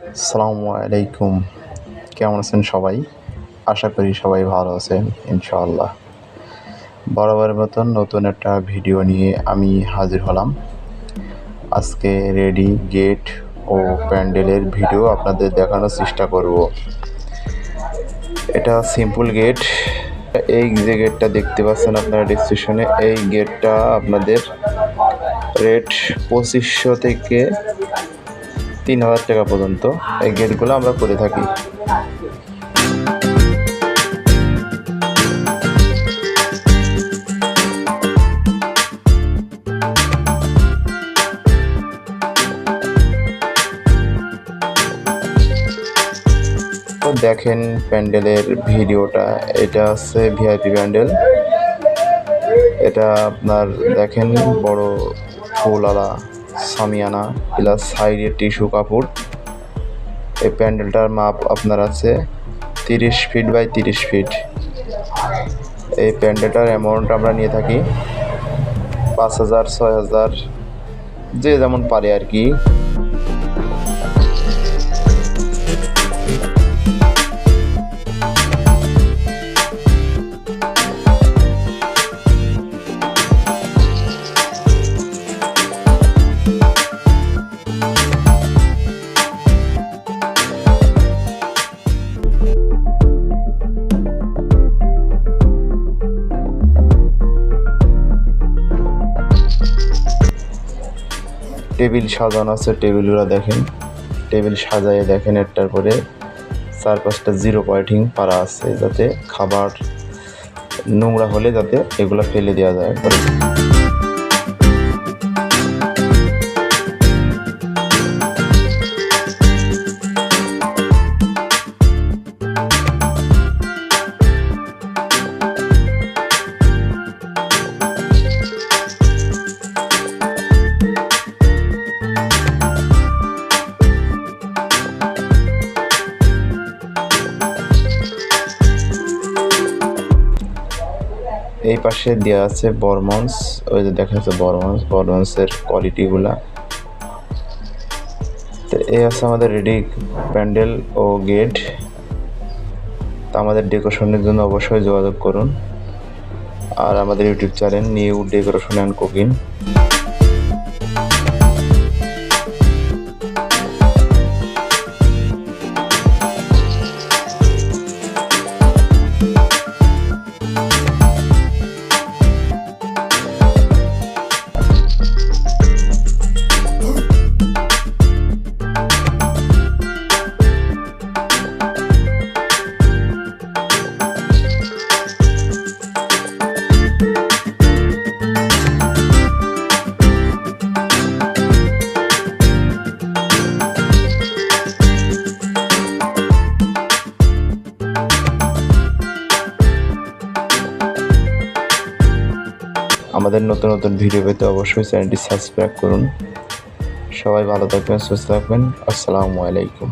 আসসালামু আলাইকুম। কেমন আছেন সবাই? আশা করি সবাই ভালো আছেন ইনশাআল্লাহ। বরাবরের মতন নতুন একটা ভিডিও নিয়ে আমি হাজির হলাম। আজকে রেডি গেট ও প্যান্ডেলের ভিডিও আপনাদের দেখানোর চেষ্টা করব। এটা সিম্পল গেট। এই যে গেটটা দেখতে পাচ্ছেন আপনারা ডেসক্রিপশনে, এই গেটটা আপনাদের রেট 2500 থেকে 3000 টাকা পর্যন্ত এই গেটগুলো আমরা করে থাকি। তো দেখেন প্যান্ডেলের ভিডিওটা, এটা হচ্ছে ভিআইপি প্যান্ডেল। এটা আপনার দেখেন বড় ফুলওয়ালা সামিয়ানা প্লাস সাইডে টিস্যু কাপড়। এই প্যান্ডেলটার মাপ আপনার আছে 30 ফিট বাই 30 ফিট। এই প্যান্ডেলটার অ্যামাউন্ট আমরা নিয়ে থাকি 5000, 6000, যে যেমন পারে আর কি। টেবিল সাজানো আছে, টেবিলগুলো দেখেন, টেবিল সাজায় দেখেন একটার পরে 4-5টা জিরো পয়েন্টিং পারা আছে, যাতে খাবার নোংরা হলে যাতে এগুলো ফেলে দেওয়া যায়। এই পাশে দেওয়া আছে বর্মন্স, ওই যে দেখা যাচ্ছে বর্মন্সের কোয়ালিটিগুলা। তো এই আছে আমাদের রেডি প্যান্ডেল ও গেট। তো আমাদের ডেকোরেশনের জন্য অবশ্যই যোগাযোগ করুন। আর আমাদের YouTube channel new decoration and cooking. আমাদের নতুন নতুন ভিডিও পেতে অবশ্যই চ্যানেলটি সাবস্ক্রাইব করুন। সবাই ভালো থাকবেন, সুস্থ থাকবেন। আসসালামু আলাইকুম।